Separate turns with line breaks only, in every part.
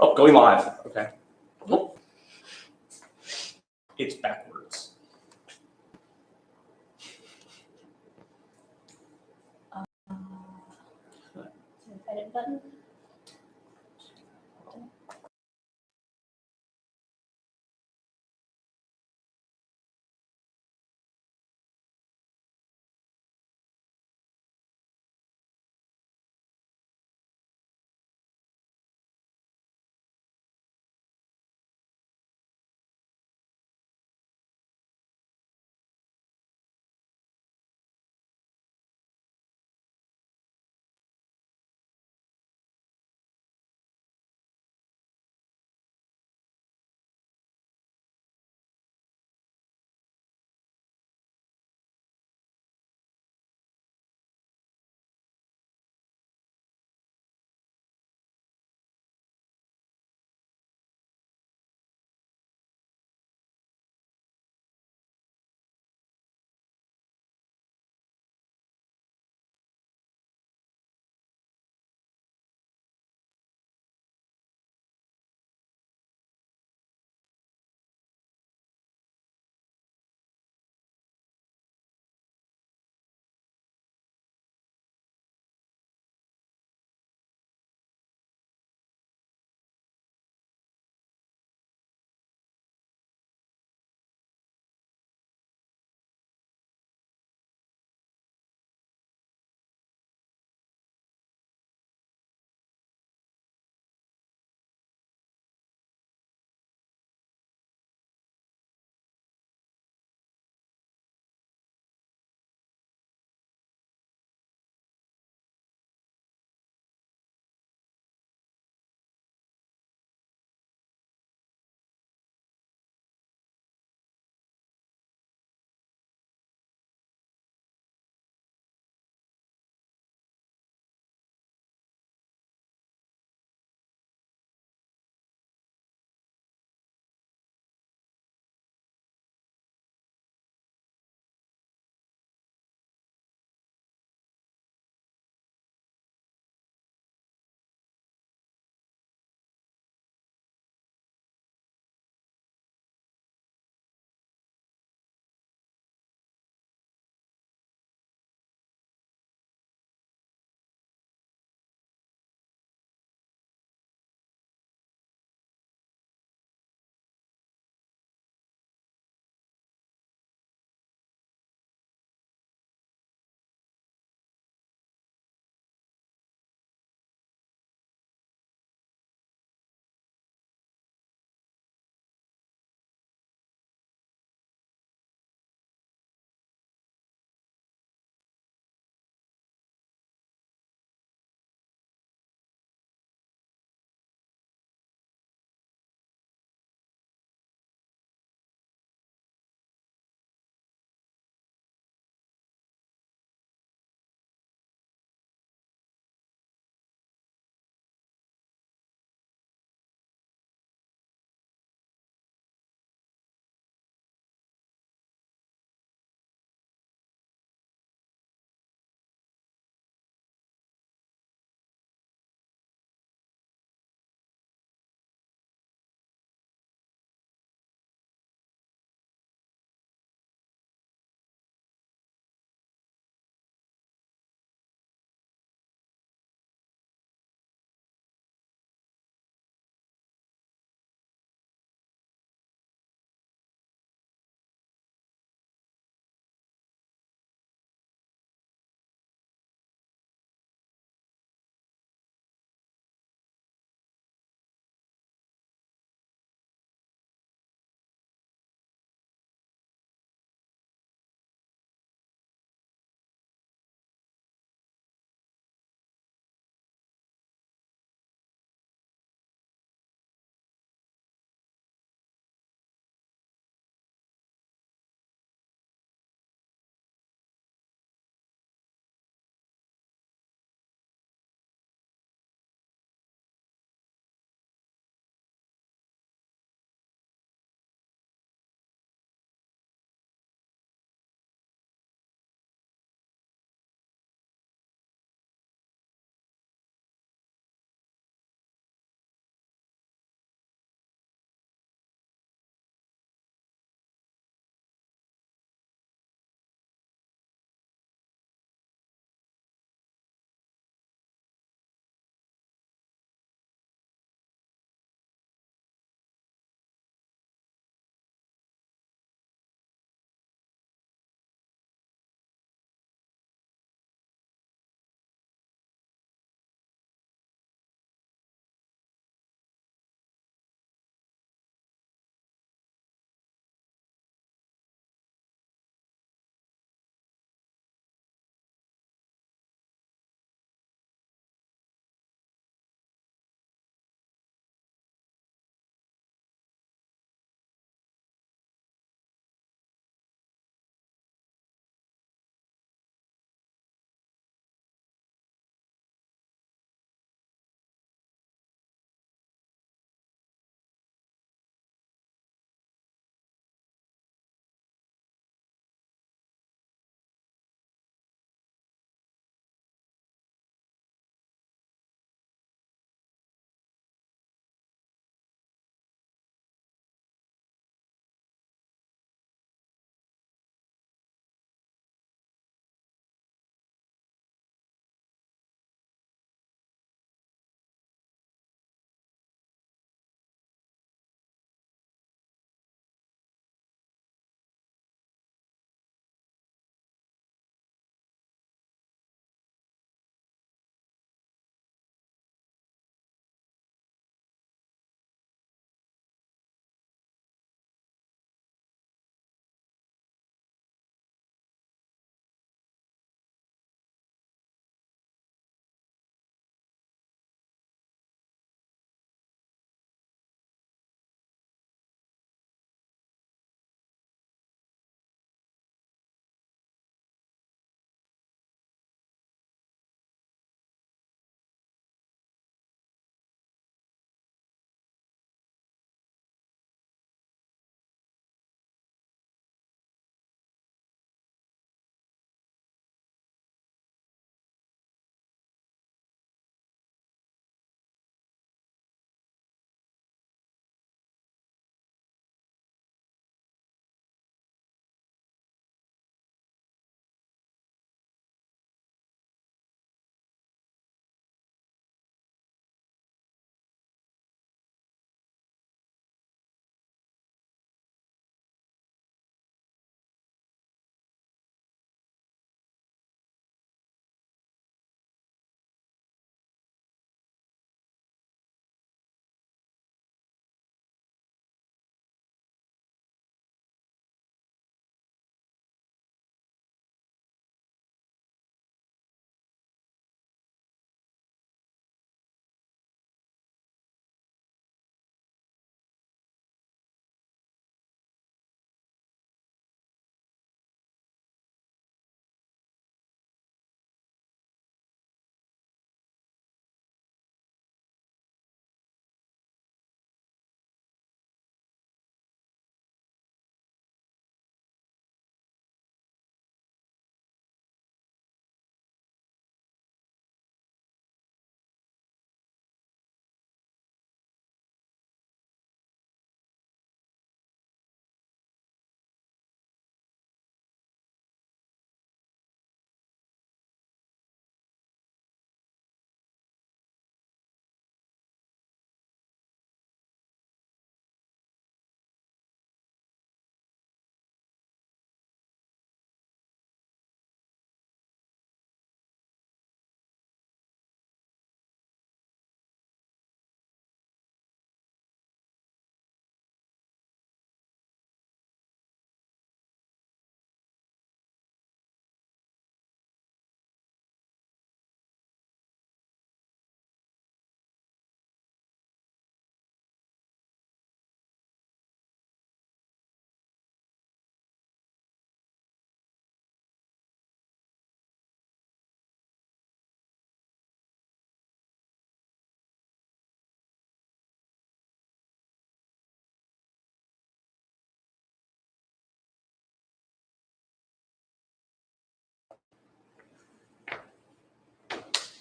Oh, going live. Okay. Oh. It's backwards.
Edit button.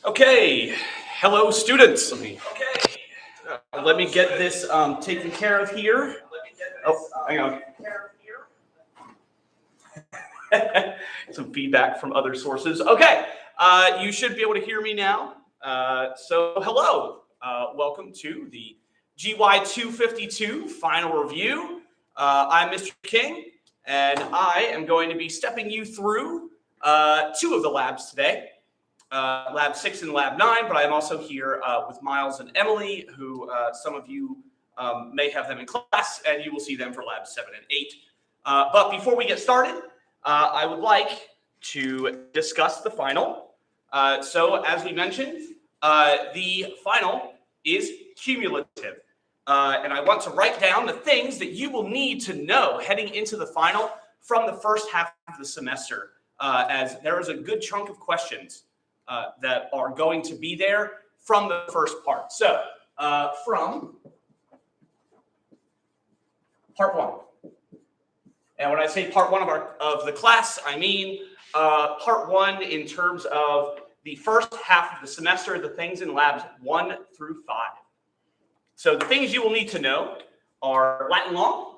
Okay, hello students. Let me get this taken care of here. Oh, hang on. Some feedback from other sources. Okay, you should be able to hear me now. So hello, welcome to the GY252 final review. I'm Mr. King, and I am going to be stepping you through two of the labs today. Lab 6 and Lab 9, but I'm also here with Miles and Emily, who some of you may have them in class, and you will see them for Labs 7 and 8. But before we get started, I would like to discuss the final. So as we mentioned, the final is cumulative. And I want to write down the things that you will need to know heading into the final from the first half of the semester, as there is a good chunk of questions that are going to be there from the first part. So from part 1. And when I say part 1 of the class, I mean part 1 in terms of the first half of the semester, the things in labs 1 through 5. So the things you will need to know are Latin long.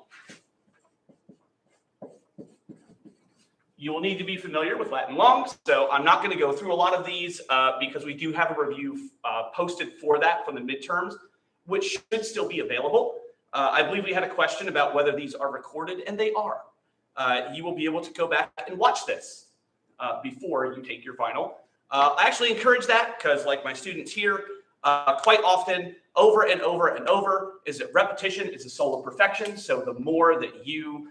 You will need to be familiar with Latin long, so I'm not going to go through a lot of these because we do have a review posted for that from the midterms, which should still be available. I believe we had a question about whether these are recorded, and they are. You will be able to go back and watch this before you take your final. I actually encourage that because, like my students here, quite often, over and over and over, is it repetition? It's a soul of perfection. So the more that you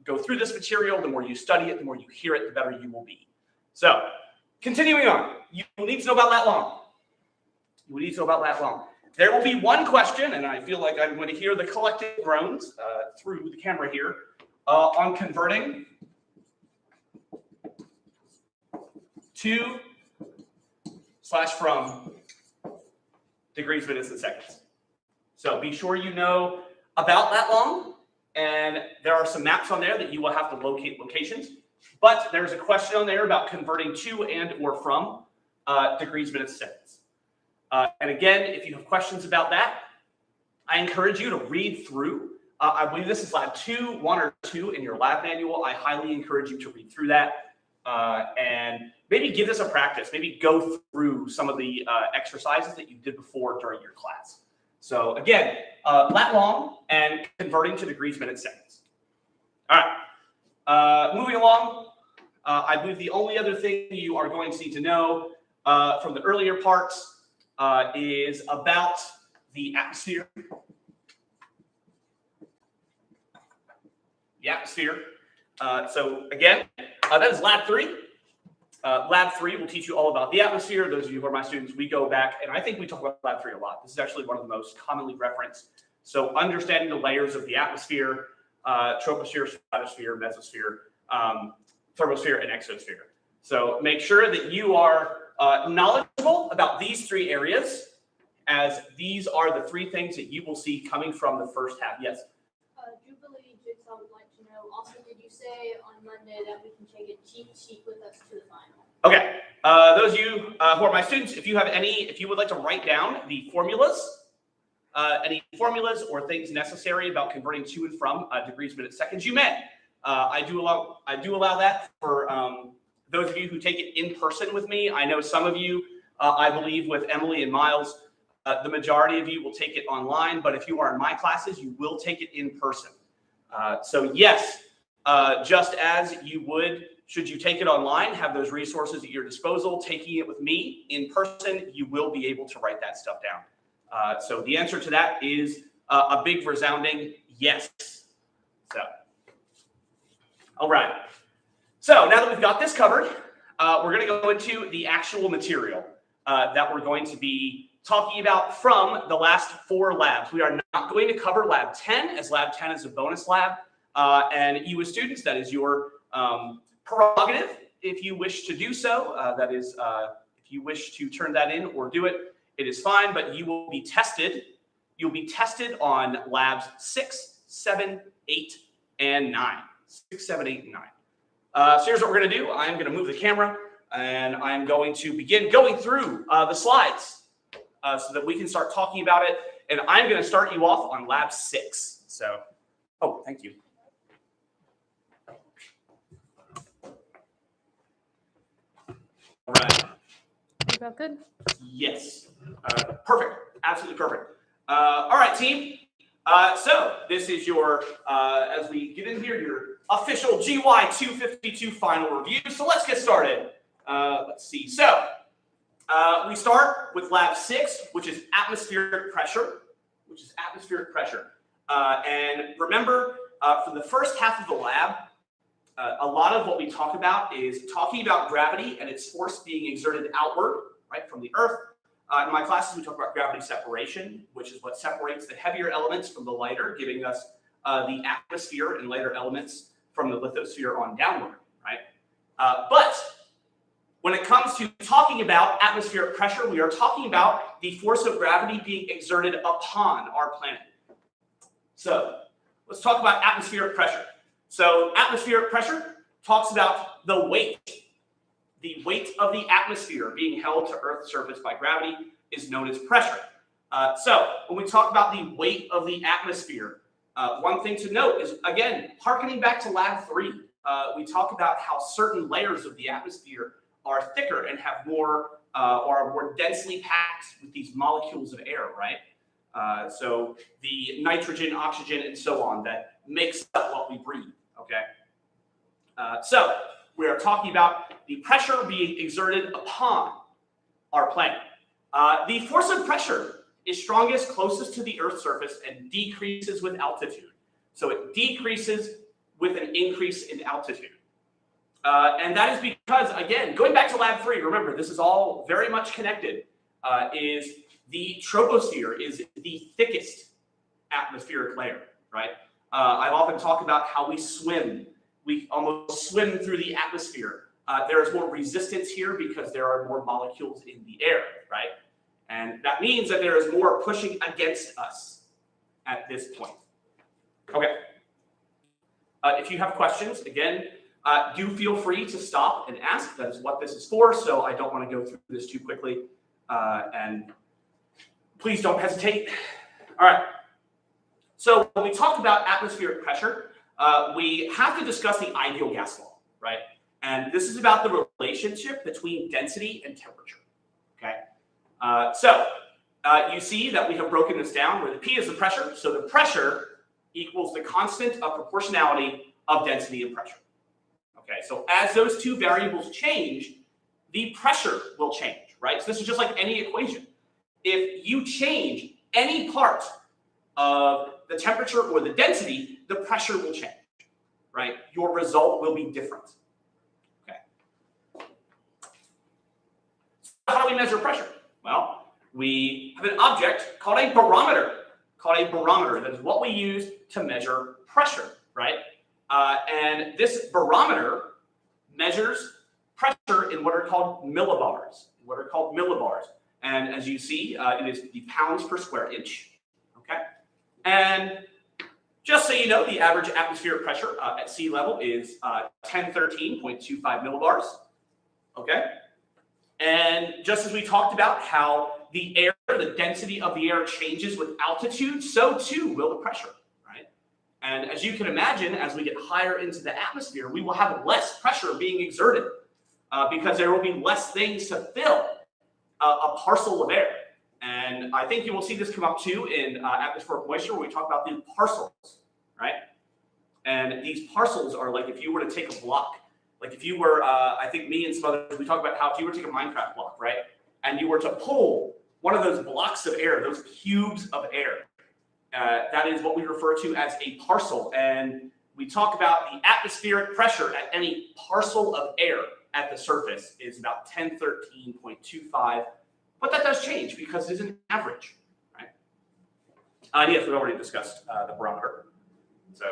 go through this material, the more you study it, the more you hear it, the better you will be. So, continuing on, you will need to know about lat long. You will need to know about lat long. There will be one question, and I feel like I'm going to hear the collective groans through the camera here, on converting to / from degrees, minutes, and seconds. So be sure you know about lat long. And there are some maps on there that you will have to locate locations. But there's a question on there about converting to and or from degrees, minutes, seconds. And again, if you have questions about that, I encourage you to read through. I believe this is lab 2, 1 or 2 in your lab manual. I highly encourage you to read through that and maybe give this a practice. Maybe go through some of the exercises that you did before during your class. So again, lat long and converting to degrees, minutes, seconds. All right, moving along, I believe the only other thing you are going to need to know from the earlier parts is about the atmosphere. The atmosphere. So again, that is lab 3. Lab 3 will teach you all about the atmosphere. Those of you who are my students, we go back, and I think we talk about lab 3 a lot. This is actually one of the most commonly referenced. So understanding the layers of the atmosphere, troposphere, stratosphere, mesosphere, thermosphere, and exosphere. So make sure that you are knowledgeable about these 3 areas, as these are the 3 things that you will see coming from the first half. Yes?
Jubilee Jigsaw would like to know, also, did you say on Monday that we can take a cheat sheet with us to the final?
Okay, those of you who are my students, if you would like to write down the formulas, any formulas or things necessary about converting to and from degrees, minutes, seconds, you may. I do allow that for those of you who take it in person with me. I know some of you, I believe with Emily and Miles, the majority of you will take it online, but if you are in my classes, you will take it in person. So yes, just as you would, should you take it online, have those resources at your disposal, taking it with me in person, you will be able to write that stuff down. So the answer to that is a big resounding yes. So, all right. So now that we've got this covered, we're going to go into the actual material that we're going to be talking about from the last 4 labs. We are not going to cover lab 10, as lab 10 is a bonus lab. And you as students, that is your prerogative if you wish to do so. That is, if you wish to turn that in or do it, it is fine, but you will be tested. You'll be tested on labs 6, 7, 8, and 9. 6, 7, 8, and 9. So here's what we're going to do. I'm going to move the camera and I'm going to begin going through the slides so that we can start talking about it. And I'm going to start you off on lab 6. So, oh, thank you. All right.
You felt good?
Yes. Perfect. Absolutely perfect. All right, team. So this is your, as we get in here, your official GY252 final review. So let's get started. Let's see. So we start with lab 6, which is atmospheric pressure, and remember, for the first half of the lab, a lot of what we talk about is talking about gravity and its force being exerted outward, right, from the Earth. In my classes, we talk about gravity separation, which is what separates the heavier elements from the lighter, giving us the atmosphere and lighter elements from the lithosphere on downward, right? But when it comes to talking about atmospheric pressure, we are talking about the force of gravity being exerted upon our planet. So let's talk about atmospheric pressure. So atmospheric pressure talks about the weight. The weight of the atmosphere being held to Earth's surface by gravity is known as pressure. So when we talk about the weight of the atmosphere, one thing to note is, again, hearkening back to lab 3, we talk about how certain layers of the atmosphere are thicker and have more, or are more densely packed with these molecules of air, right? So the nitrogen, oxygen, and so on that makes up what we breathe, okay? So we are talking about the pressure being exerted upon our planet. The force of pressure is strongest closest to the Earth's surface and decreases with altitude. So it decreases with an increase in altitude. And that is because, again, going back to lab 3, remember, this is all very much connected, is the troposphere is the thickest atmospheric layer, right? I've often talked about how we swim. We almost swim through the atmosphere. There is more resistance here because there are more molecules in the air, right? And that means that there is more pushing against us at this point. Okay. If you have questions, again, do feel free to stop and ask. That is what this is for, so I don't want to go through this too quickly. And please don't hesitate. All right. So when we talk about atmospheric pressure, we have to discuss the ideal gas law, right? And this is about the relationship between density and temperature, okay? So you see that we have broken this down where the P is the pressure. So the pressure equals the constant of proportionality of density and pressure, okay? So as those two variables change, the pressure will change, right? So this is just like any equation. If you change any part of the temperature or the density, the pressure will change, right? Your result will be different, okay? So how do we measure pressure? Well, we have an object called a barometer, That is what we use to measure pressure, right? And this barometer measures pressure in what are called millibars, And as you see, it is the pounds per square inch, okay? And just so you know, the average atmospheric pressure at sea level is 1013.25 millibars, okay? And just as we talked about how the air, the density of the air changes with altitude, so too will the pressure, right? And as you can imagine, as we get higher into the atmosphere, we will have less pressure being exerted because there will be less things to fill a parcel of air. And I think you will see this come up too in atmospheric moisture where we talk about these parcels, right? And these parcels are like if you were to take a block, like if you were, I think me and some others, we talk about how if you were to take a Minecraft block, right? And you were to pull one of those blocks of air, those cubes of air, that is what we refer to as a parcel. And we talk about the atmospheric pressure at any parcel of air at the surface is about 1013.25. But that does change because it is an average, right? Yes, we've already discussed the barometer. So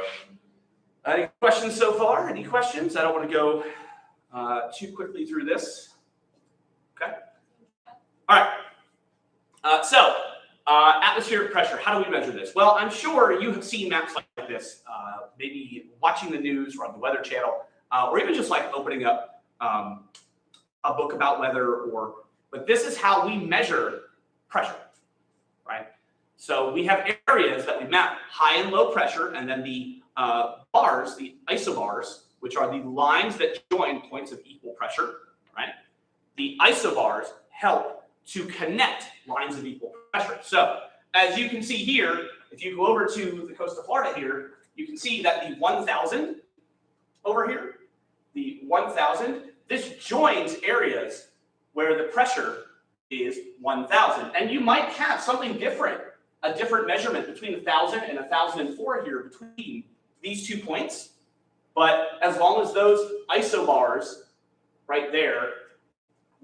any questions so far? Any questions? I don't want to go too quickly through this. Okay. All right. So atmospheric pressure, how do we measure this? Well, I'm sure you have seen maps like this, maybe watching the news or on the Weather Channel, or even just like opening up a book about weather, but this is how we measure pressure, right? So we have areas that we map high and low pressure, and then the bars, the isobars, which are the lines that join points of equal pressure, right? The isobars help to connect lines of equal pressure. So as you can see here, if you go over to the coast of Florida here, you can see that the 1000 over here, the 1000, this joins areas where the pressure is 1000. And you might have something different, a different measurement between 1000 and 1004 here between these 2 points. But as long as those isobars right there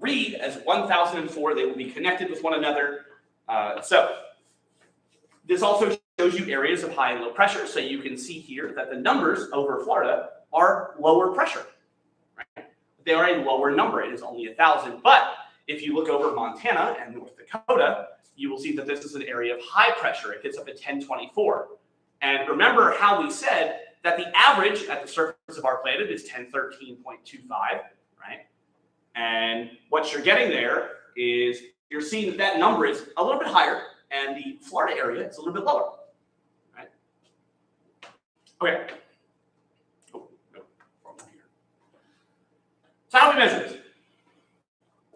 read as 1004, they will be connected with one another. So this also shows you areas of high and low pressure. So you can see here that the numbers over Florida are lower pressure. Right? They are a lower number. It is only 1000. But if you look over Montana and North Dakota, you will see that this is an area of high pressure. It gets up at 1024. And remember how we said that the average at the surface of our planet is 1013.25, right? And what you're getting there is you're seeing that that number is a little bit higher, and the Florida area is a little bit lower, right? Okay. Oh, no, wrong one here. So how do we measure this?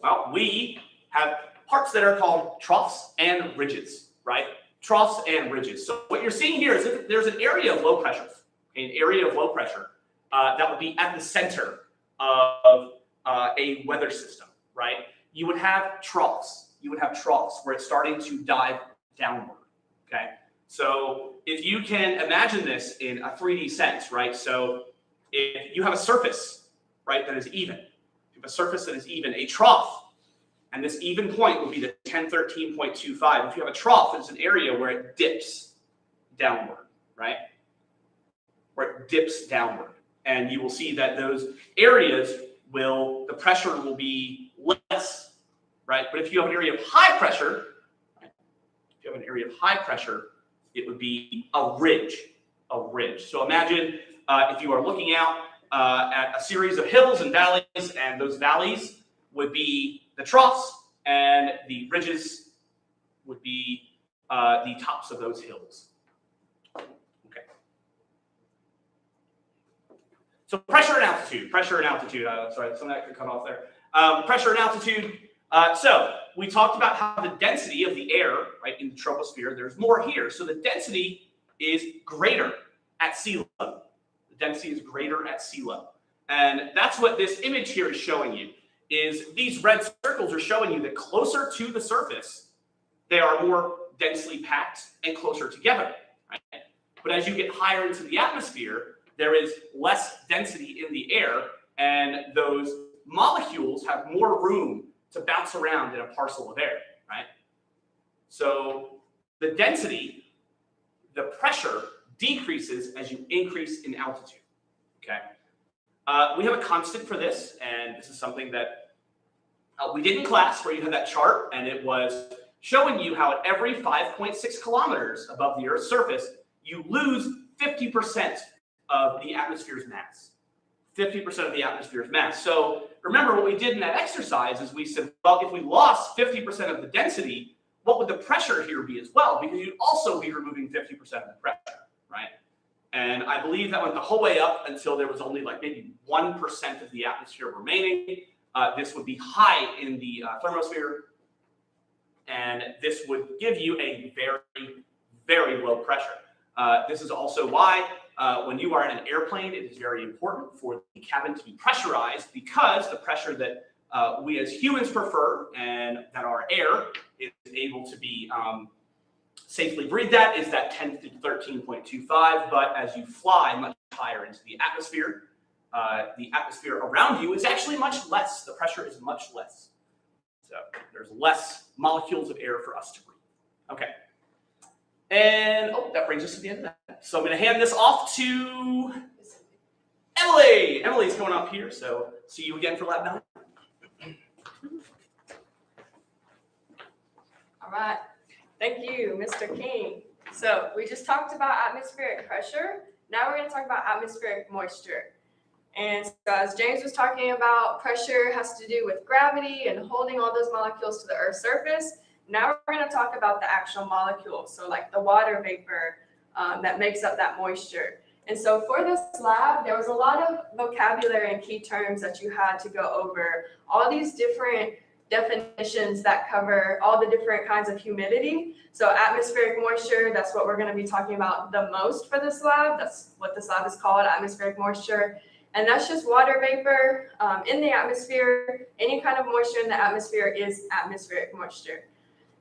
Well, we have parts that are called troughs and ridges, right? Troughs and ridges. So what you're seeing here is that there's an area of low pressure, an area of low pressure that would be at the center of a weather system, right? You would have troughs. You would have troughs where it's starting to dive downward, okay? So if you can imagine this in a 3D sense, right? So if you have a surface, right, that is even, you have a surface that is even, a trough, and this even point would be the 1013.25. If you have a trough, it's an area where it dips downward, right? Where it dips downward. And you will see that those areas the pressure will be less, right? But if you have an area of high pressure, right? If you have an area of high pressure, it would be a ridge, So imagine if you are looking out at a series of hills and valleys, and those valleys would be the troughs, and the ridges would be the tops of those hills. Okay. So pressure and altitude. Sorry, some of that could cut off there. Pressure and altitude. So we talked about how the density of the air, right, in the troposphere, there's more here. So the density is greater at sea level. The density is greater at sea level. And that's what this image here is showing you. Is these red circles are showing you that closer to the surface, they are more densely packed and closer together. Right? But as you get higher into the atmosphere, there is less density in the air, and those molecules have more room to bounce around in a parcel of air. Right? So the density, the pressure decreases as you increase in altitude. Okay. We have a constant for this, and this is something that we did in class, where you had that chart, and it was showing you how at every 5.6 kilometers above the Earth's surface, you lose 50% of the atmosphere's mass. 50% of the atmosphere's mass. So remember what we did in that exercise is we said, well, if we lost 50% of the density, what would the pressure here be as well? Because you'd also be removing 50% of the pressure, right? And I believe that went the whole way up until there was only like maybe 1% of the atmosphere remaining. This would be high in the thermosphere, and this would give you a very, very low pressure. This is also why when you are in an airplane, it is very important for the cabin to be pressurized, because the pressure that we as humans prefer and that our air is able to be safely breathed at is that 10 to 13.25. But as you fly much higher into the atmosphere around you is actually much less. The pressure is much less. So there's less molecules of air for us to breathe. Okay. And that brings us to the end of that. So I'm going to hand this off to Emily. Emily's going up here. So see you again for Lab 9.
All right. Thank you, Mr. King. So we just talked about atmospheric pressure. Now we're going to talk about atmospheric moisture. And so as James was talking about, pressure has to do with gravity and holding all those molecules to the Earth's surface. Now we're going to talk about the actual molecules, so like the water vapor that makes up that moisture. And so for this lab, there was a lot of vocabulary and key terms that you had to go over, all these different definitions that cover all the different kinds of humidity. So atmospheric moisture, that's what we're going to be talking about the most for this lab. That's what this lab is called, atmospheric moisture. And that's just water vapor in the atmosphere. Any kind of moisture in the atmosphere is atmospheric moisture.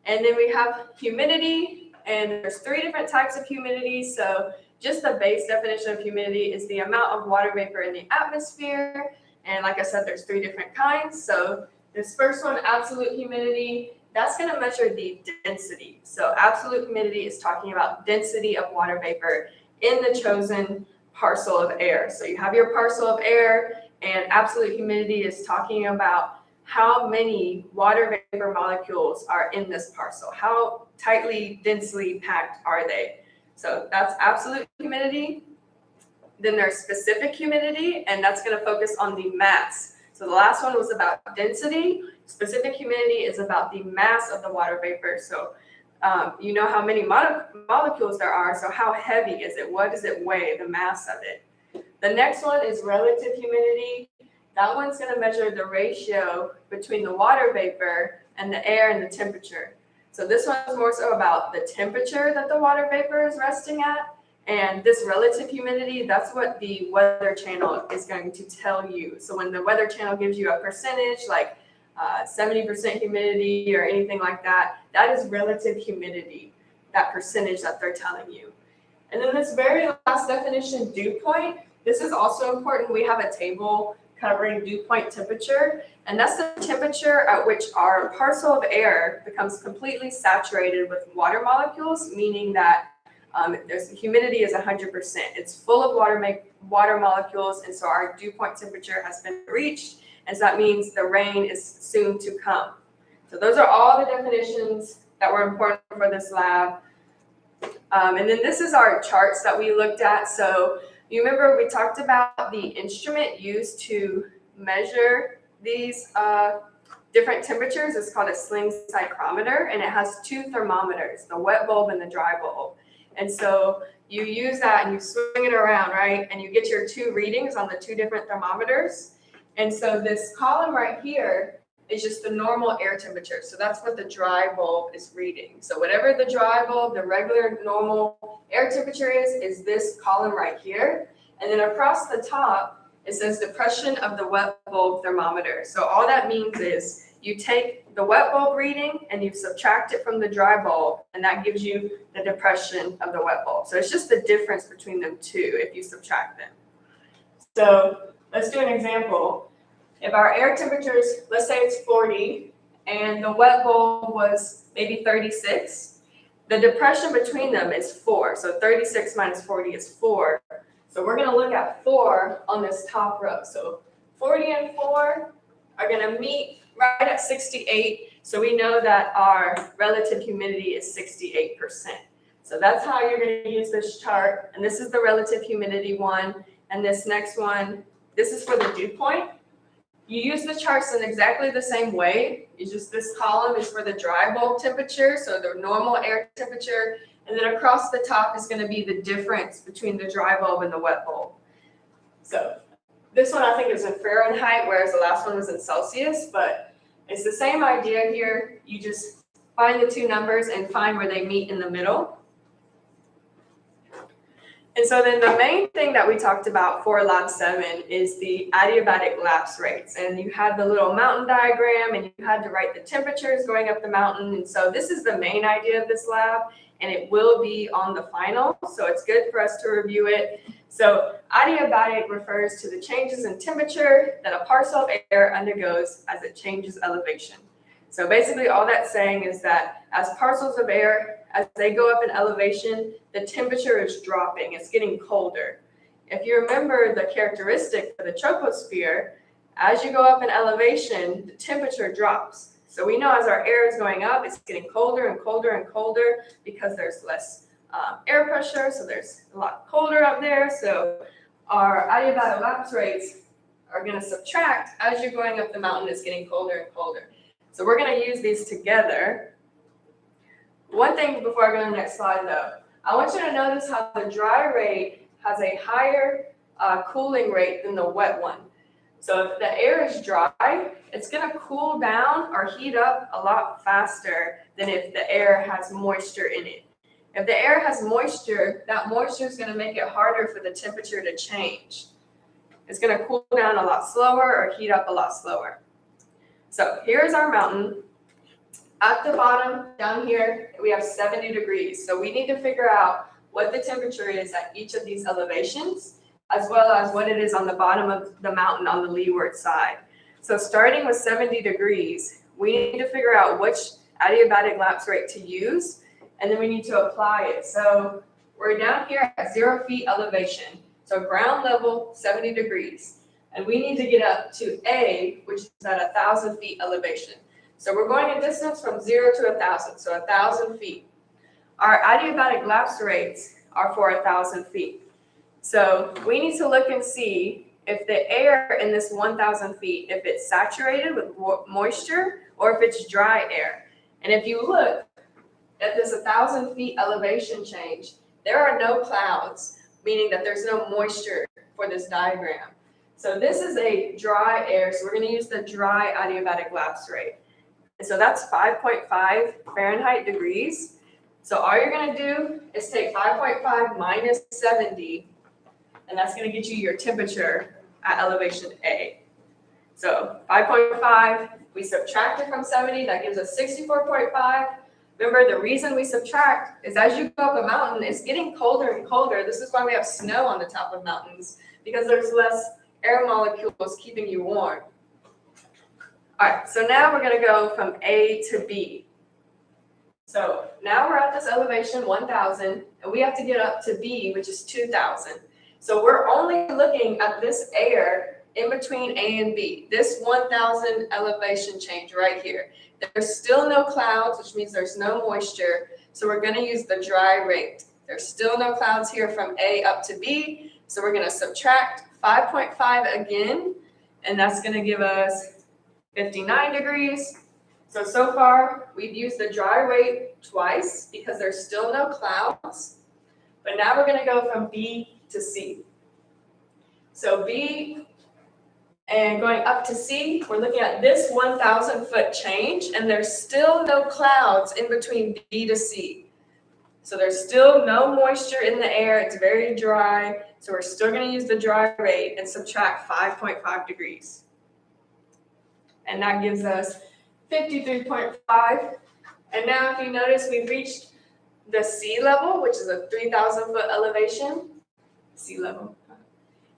And then we have humidity, and there's 3 different types of humidity. So just the base definition of humidity is the amount of water vapor in the atmosphere. And like I said, there's 3 different kinds. So this first one, absolute humidity, that's going to measure the density. So absolute humidity is talking about density of water vapor in the chosen parcel of air. So you have your parcel of air, and absolute humidity is talking about how many water vapor molecules are in this parcel. How tightly, densely packed are they? So that's absolute humidity. Then there's specific humidity, and that's going to focus on the mass. So the last one was about density. Specific humidity is about the mass of the water vapor. So you know how many molecules there are, so how heavy is it? What does it weigh, the mass of it? The next one is relative humidity. That one's going to measure the ratio between the water vapor and the air and the temperature. So this one's more so about the temperature that the water vapor is resting at. And this relative humidity, that's what the weather channel is going to tell you. So when the weather channel gives you a percentage, like 70% humidity or anything like that, that is relative humidity, that percentage that they're telling you. And then this very last definition, dew point, this is also important. We have a table covering dew point temperature, and that's the temperature at which our parcel of air becomes completely saturated with water molecules, meaning that there's humidity is 100%. It's full of water molecules, and so our dew point temperature has been reached, and so that means the rain is soon to come. So those are all the definitions that were important for this lab. And then this is our charts that we looked at. So you remember we talked about the instrument used to measure these different temperatures. It's called a Sling Cyclometer, and it has 2 thermometers, the wet bulb and the dry bulb. And so you use that and you swing it around, right? And you get your 2 readings on the 2 different thermometers. And so this column right here is just the normal air temperature. So that's what the dry bulb is reading. So whatever the dry bulb, the regular normal air temperature is this column right here. And then across the top, it says depression of the wet bulb thermometer. So all that means is you take the wet bulb reading and you subtract it from the dry bulb, and that gives you the depression of the wet bulb. So it's just the difference between them 2 if you subtract them. So let's do an example. If our air temperature is, let's say it's 40, and the wet bulb was maybe 36, the depression between them is 4. So 36 minus 40 is 4. So we're going to look at 4 on this top row. So 40 and 4 are going to meet right at 68. So we know that our relative humidity is 68%. So that's how you're going to use this chart. And this is the relative humidity one. And this next one, this is for the dew point. You use the charts in exactly the same way. It's just this column is for the dry bulb temperature, so the normal air temperature. And then across the top is going to be the difference between the dry bulb and the wet bulb. So this one I think is in Fahrenheit, whereas the last one was in Celsius, but it's the same idea here. You just find the 2 numbers and find where they meet in the middle. And so then the main thing that we talked about for Lab 7 is the adiabatic lapse rates. And you had the little mountain diagram, and you had to write the temperatures going up the mountain. And so this is the main idea of this lab, and it will be on the final. So it's good for us to review it. So adiabatic refers to the changes in temperature that a parcel of air undergoes as it changes elevation. So basically all that's saying is that as parcels of air, as they go up in elevation, the temperature is dropping. It's getting colder. If you remember the characteristic for the troposphere, as you go up in elevation, the temperature drops. So we know as our air is going up, it's getting colder and colder and colder because there's less air pressure. So there's a lot colder up there. So our adiabatic lapse rates are going to subtract as you're going up the mountain. It's getting colder and colder. So we're going to use these together. One thing before I go to the next slide though, I want you to notice how the dry rate has a higher cooling rate than the wet one. So if the air is dry, it's going to cool down or heat up a lot faster than if the air has moisture in it. If the air has moisture, that moisture is going to make it harder for the temperature to change. It's going to cool down a lot slower or heat up a lot slower. So here's our mountain. At the bottom, down here, we have 70 degrees. So we need to figure out what the temperature is at each of these elevations, as well as what it is on the bottom of the mountain on the leeward side. So starting with 70 degrees, we need to figure out which adiabatic lapse rate to use, and then we need to apply it. So we're down here at 0 feet elevation. So ground level, 70 degrees. And we need to get up to A, which is at 1,000 feet elevation. So we're going a distance from 0 to 1,000, so 1,000 feet. Our adiabatic lapse rates are for 1,000 feet. So we need to look and see if the air in this 1,000 feet, if it's saturated with moisture or if it's dry air. And if you look at this 1,000 feet elevation change, there are no clouds, meaning that there's no moisture for this diagram. So this is a dry air, so we're going to use the dry adiabatic lapse rate. And so that's 5.5 Fahrenheit degrees. So all you're going to do is take 5.5 minus 70, and that's going to get you your temperature at elevation A. So 5.5, we subtract it from 70, that gives us 64.5. Remember, the reason we subtract is as you go up a mountain, it's getting colder and colder. This is why we have snow on the top of mountains, because there's less air molecules keeping you warm. All right, so now we're going to go from A to B. So now we're at this elevation 1,000, and we have to get up to B, which is 2,000. So we're only looking at this air in between A and B, this 1,000 elevation change right here. There's still no clouds, which means there's no moisture. So we're going to use the dry rate. There's still no clouds here from A up to B. So we're going to subtract 5.5 again, and that's going to give us 59 degrees. So far, we've used the dry rate twice because there's still no clouds. But now we're going to go from B to C. So B and going up to C, we're looking at this 1,000 foot change, and there's still no clouds in between B to C. So there's still no moisture in the air. It's very dry. So we're still going to use the dry rate and subtract 5.5 degrees. And that gives us 53.5. And now if you notice, we've reached the sea level, which is a 3,000 foot elevation. Sea level.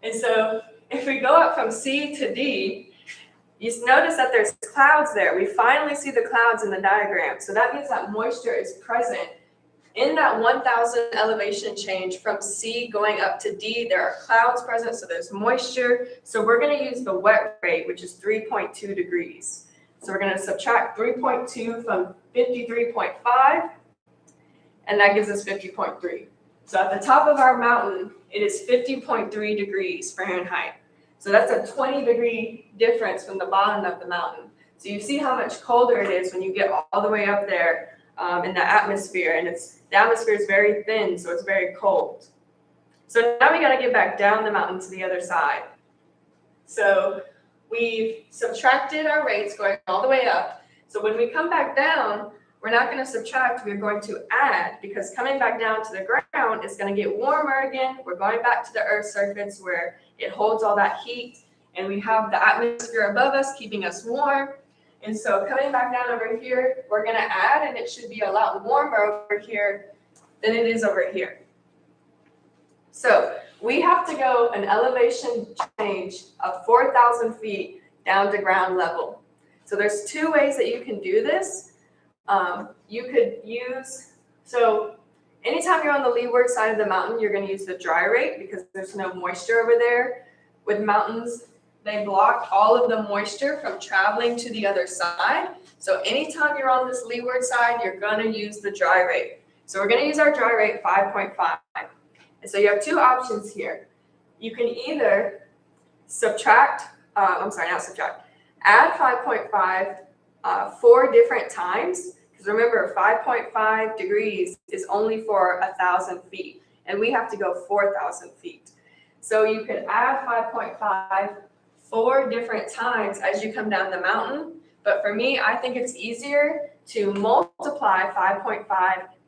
And so if we go up from C to D, you notice that there's clouds there. We finally see the clouds in the diagram. So that means that moisture is present. In that 1,000 elevation change from C going up to D, there are clouds present, so there's moisture. So we're going to use the wet rate, which is 3.2 degrees. So we're going to subtract 3.2 from 53.5, and that gives us 50.3. So at the top of our mountain, it is 50.3 degrees Fahrenheit. So that's a 20-degree difference from the bottom of the mountain. So you see how much colder it is when you get all the way up there in the atmosphere, and the atmosphere is very thin, so it's very cold. So now we got to get back down the mountain to the other side. So we've subtracted our rates going all the way up. So when we come back down, we're not going to subtract, we're going to add, because coming back down to the ground is going to get warmer again. We're going back to the Earth's surface where it holds all that heat, and we have the atmosphere above us keeping us warm. And so coming back down over here, we're going to add, and it should be a lot warmer over here than it is over here. So we have to go an elevation change of 4,000 feet down to ground level. So there's two ways that you can do this. You could use, so anytime you're on the leeward side of the mountain, you're going to use the dry rate because there's no moisture over there. With mountains, they block all of the moisture from traveling to the other side. So anytime you're on this leeward side, you're going to use the dry rate. So we're going to use our dry rate 5.5. And so you have two options here. You can either subtract I'm sorry, not subtract, add 5.5 4 different times. Because remember, 5.5 degrees is only for 1,000 feet, and we have to go 4,000 feet. So you could add 5.5 4 different times as you come down the mountain. But for me, I think it's easier to multiply 5.5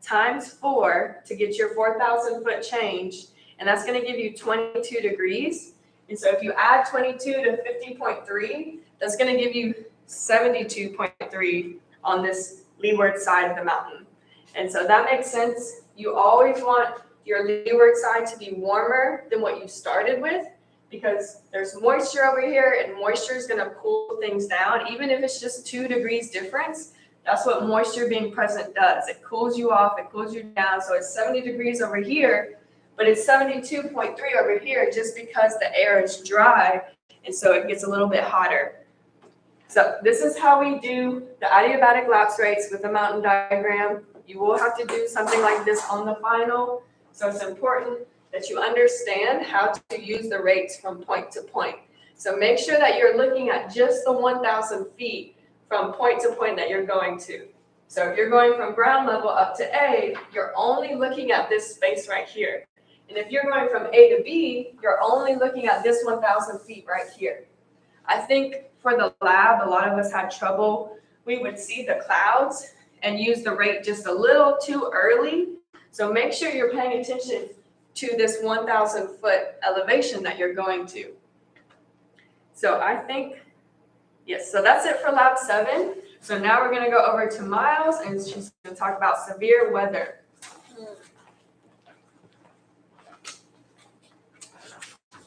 times 4 to get your 4,000 foot change, and that's going to give you 22 degrees. And so if you add 22 to 50.3, that's going to give you 72.3 on this leeward side of the mountain. And so that makes sense. You always want your leeward side to be warmer than what you started with, because there's moisture over here, and moisture is going to cool things down. Even if it's just 2 degrees difference, that's what moisture being present does. It cools you off, it cools you down. So it's 70 degrees over here, but it's 72.3 over here just because the air is dry, and so it gets a little bit hotter. So this is how we do the adiabatic lapse rates with the mountain diagram. You will have to do something like this on the final. So it's important that you understand how to use the rates from point to point. So make sure that you're looking at just the 1,000 feet from point to point that you're going to. So if you're going from ground level up to A, you're only looking at this space right here. And if you're going from A to B, you're only looking at this 1,000 feet right here. I think for the lab, a lot of us had trouble. We would see the clouds and use the rate just a little too early. So make sure you're paying attention to this 1,000 foot elevation that you're going to. So I think, yes, so that's it for lab 7. So now we're gonna go over to Miles, and she's gonna talk about severe weather.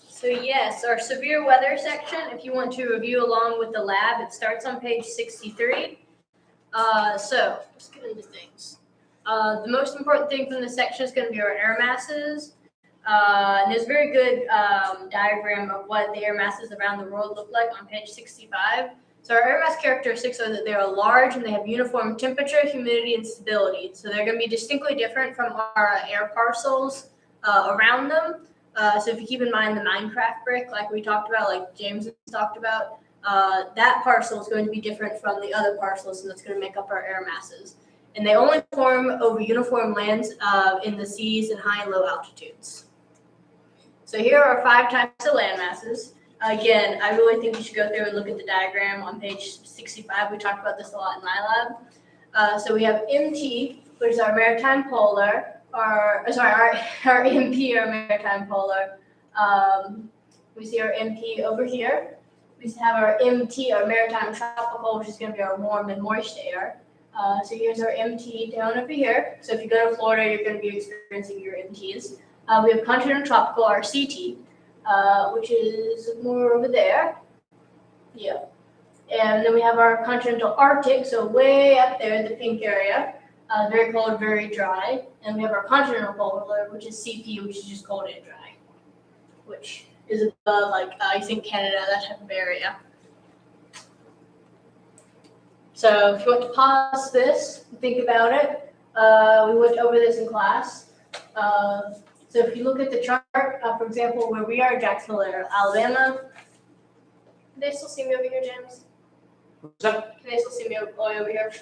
So yes, our severe weather section, if you want to review along with the lab, it starts on page 63. So let's get into things. The most important thing from this section is going to be our air masses. And there's a very good diagram of what the air masses around the world look like on page 65. So our air mass characteristics are that they are large and they have uniform temperature, humidity, and stability. So they're going to be distinctly different from our air parcels around them. So if you keep in mind the Minecraft brick, like we talked about, like James has talked about, that parcel is going to be different from the other parcels, and that's going to make up our air masses. And they only form over uniform lands in the seas and high and low altitudes. So here are 5 types of land masses. Again, I really think you should go through and look at the diagram on page 65. We talked about this a lot in my lab. So we have MT, which is our maritime polar, our MP, our maritime polar. We see our MP over here. We have our MT, our maritime tropical, which is going to be our warm and moist air. So here's our MT down over here. So if you go to Florida, you're going to be experiencing your MTs. We have continental tropical, our CT, which is more over there. Yeah. And then we have our continental Arctic, so way up there, the pink area. Very cold, very dry. And we have our continental polar, which is CP, which is just cold and dry, which is above, like, you think Canada, that type of area. So if you want to pause this, think about it. We went over this in class. So if you look at the chart, for example, where we are, Jacksonville, Alabama. Can they still see me over here, James?
What's up?
Can they still see me over here?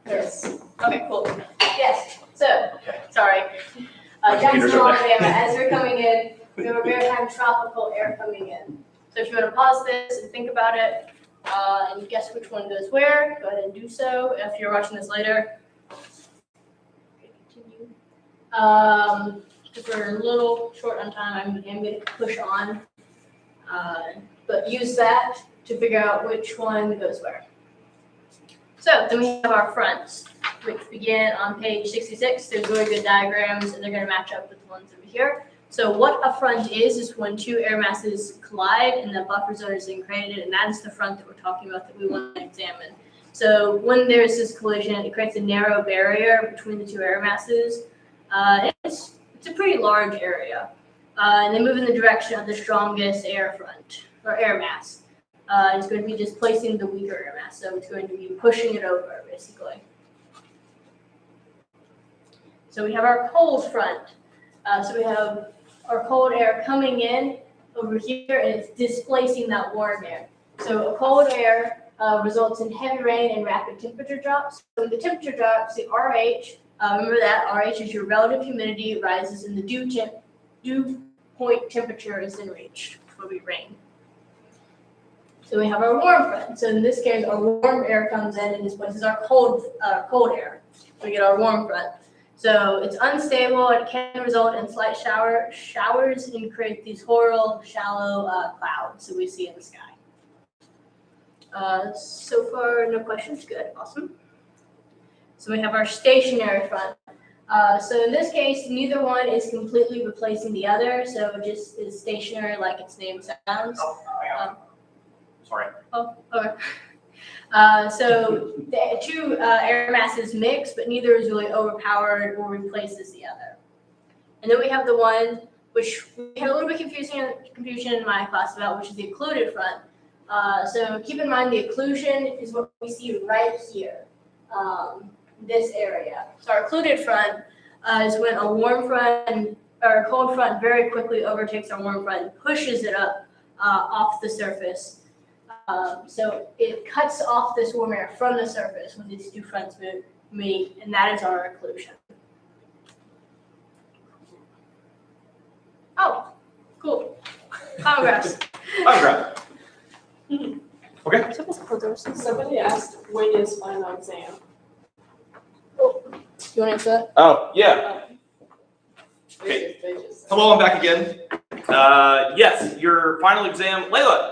Yes.
Okay, cool. Yes, so,
Okay.
sorry.
My computer's
Jacksonville,
over there.
Alabama, as we're coming in, we have a maritime tropical air coming in. So if you want to pause this and think about it, and guess which one goes where, go ahead and do so. If you're watching this later, continue. Because we're a little short on time, I'm going to push on. But use that to figure out which one goes where. So then we have our fronts, which begin on page 66. There's really good diagrams, and they're going to match up with the ones over here. So what a front is when 2 air masses collide and the buffer zone is then created, and that is the front that we're talking about that we want to examine. So when there's this collision, it creates a narrow barrier between the 2 air masses. It's a pretty large area, and they move in the direction of the strongest air front or air mass. It's going to be displacing the weaker air mass, so it's going to be pushing it over, basically. So we have our cold front. So we have our cold air coming in, over here, and it's displacing that warm air. So a cold air results in heavy rain and rapid temperature drops. So when the temperature drops, the RH, remember that RH is your relative humidity, rises and the dew point temperature is then reached before we rain. So we have our warm front. So in this case, our warm air comes in and displaces our cold air. So we get our warm front. So it's unstable and it can result in slight showers and create these horrible, shallow clouds that we see in the sky. So far, no questions. Good, awesome. So we have our stationary front. So in this case, neither one is completely replacing the other. So it just is stationary like its name sounds.
Sorry.
Oh, okay. So the two air masses mix, but neither is really overpowered or replaces the other. And then we have the one which we had a little bit confusion in my class about, which is the occluded front. So keep in mind the occlusion is what we see right here, this area. So our occluded front is when a warm front or a cold front very quickly overtakes our warm front and pushes it up off the surface. So it cuts off this warm air from the surface when these two fronts meet, and that is our occlusion. Oh, cool. Photographs.
Okay.
Somebody asked, when is final exam?
You want to answer that?
Oh, yeah. Okay. Hello, I'm back again. Yes, your final exam, Layla,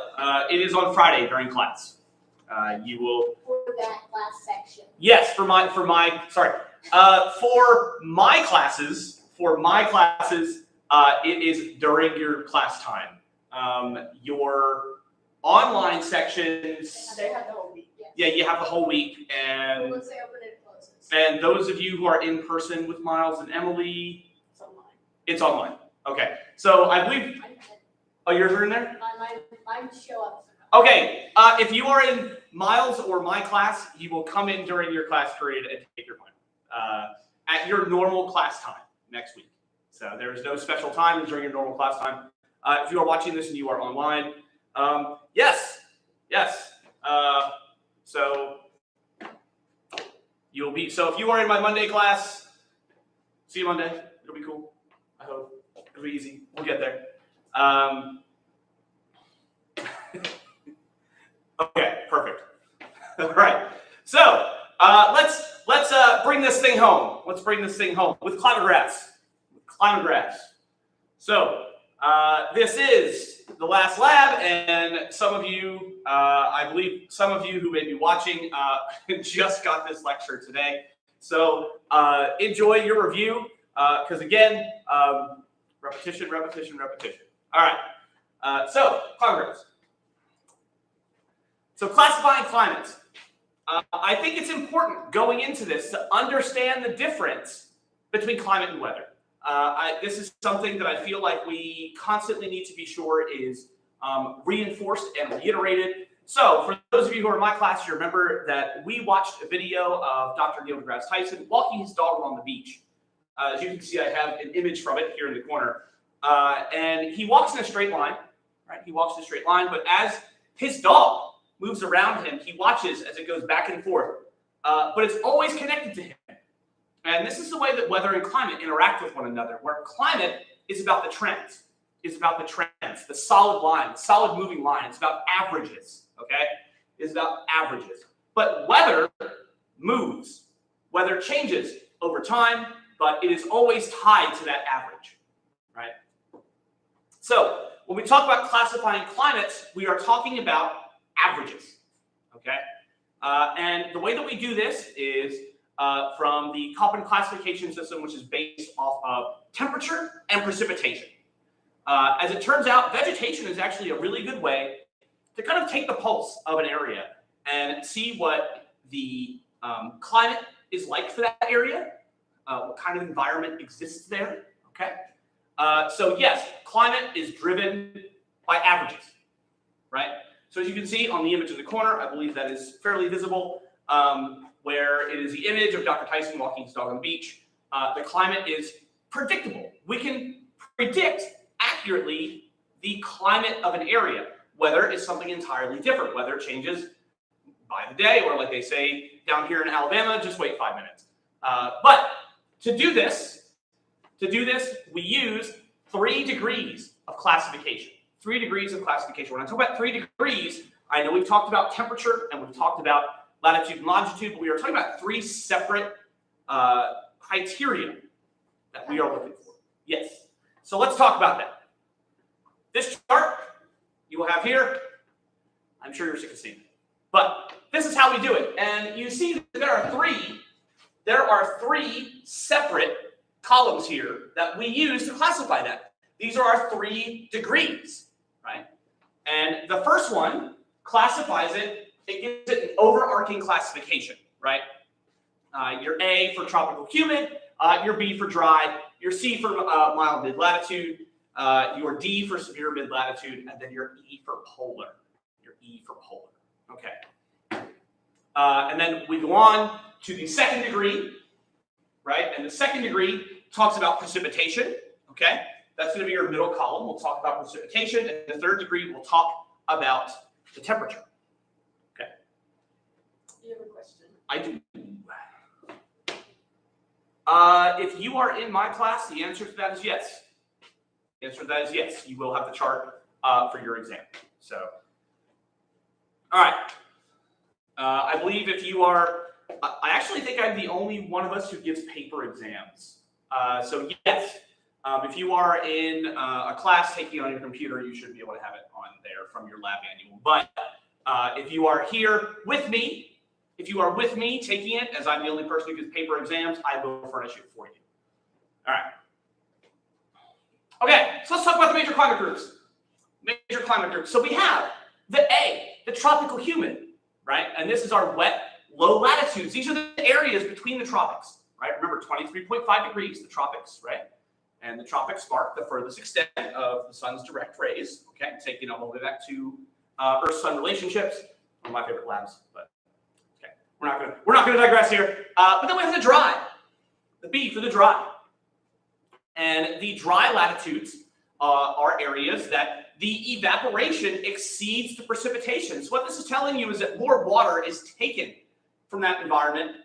it is on Friday during class. You will.
For that last section.
Yes, for my classes, it is during your class time. Your online sections,
They have the whole week. Yes.
yeah, you have the whole week, and
Once they open it, it closes.
and those of you who are in person with Miles and Emily,
It's online.
it's online. Okay, so I believe. Oh, yours are in there.
Mine show up.
Okay, if you are in Miles or my class, you will come in during your class period and take your final at your normal class time next week. So there is no special time during your normal class time. If you are watching this and you are online, yes. So you'll be. So if you are in my Monday class, see you Monday. It'll be cool. I hope it'll be easy. We'll get there. Okay, perfect. All right. So let's bring this thing home. Let's bring this thing home with climographs. So this is the last lab, and some of you, I believe, some of you who may be watching just got this lecture today. So enjoy your review, because again, repetition. All right. So climographs. So classifying climates. I think it's important going into this to understand the difference between climate and weather. This is something that I feel like we constantly need to be sure is reinforced and reiterated. So for those of you who are in my class, you remember that we watched a video of Dr. Neil deGrasse Tyson walking his dog along the beach. As you can see, I have an image from it here in the corner. And he walks in a straight line, right? He walks in a straight line, but as his dog moves around him, he watches as it goes back and forth, but it's always connected to him. And this is the way that weather and climate interact with one another, where climate is about the trends. It's about the trends, the solid line, solid moving line. It's about averages, okay? It's about averages. But weather moves. Weather changes over time, but it is always tied to that average, right? So when we talk about classifying climates, we are talking about averages, okay? And the way that we do this is from the Köppen classification system, which is based off of temperature and precipitation. As it turns out, vegetation is actually a really good way to kind of take the pulse of an area and see what the climate is like for that area, what kind of environment exists there, okay? So yes, climate is driven by averages, right? So as you can see on the image in the corner, I believe that is fairly visible, where it is the image of Dr. Tyson walking his dog on the beach. The climate is predictable. We can predict accurately the climate of an area. Weather is something entirely different. Weather changes by the day, or like they say down here in Alabama, just wait 5 minutes. But to do this, we use 3 degrees of classification. 3 degrees of classification. When I talk about 3 degrees, I know we've talked about temperature and we've talked about latitude and longitude, but we are talking about 3 separate criteria that we are looking for. Yes. So let's talk about that. This chart you will have here, I'm sure you're sick of seeing it, but this is how we do it. And you see that there are three separate columns here that we use to classify that. These are our 3 degrees, right? And the first one classifies it, it gives it an overarching classification, right? Your A for tropical humid, your B for dry, your C for mild mid-latitude, your D for severe mid-latitude, and then your E for polar. Your E for polar, okay. And then we go on to the 2nd degree, right? And the 2nd degree talks about precipitation, okay? That's going to be your middle column. We'll talk about precipitation. And the 3rd degree, we'll talk about the temperature. Okay.
You have a question?
I do. If you are in my class, the answer to that is yes. The answer to that is yes. You will have the chart for your exam. So, all right. I believe if you are, I actually think I'm the only one of us who gives paper exams. So yes, if you are in a class taking on your computer, you should be able to have it on there from your lab manual. But if you are here with me, if you are with me taking it, as I'm the only person who gives paper exams, I will furnish it for you. All right. Okay, so let's talk about the major climate groups. Major climate groups. So we have the A, the tropical humid, right? And this is our wet, low latitudes. These are the areas between the tropics, right? Remember, 23.5 degrees, the tropics, right? And the tropics mark the furthest extent of the sun's direct rays, okay? Taking it all the way back to Earth-Sun relationships. One of my favorite labs, but okay. We're not gonna digress here. But then we have the dry, the B for the dry. And the dry latitudes are areas that the evaporation exceeds the precipitation. So what this is telling you is that more water is taken from that environment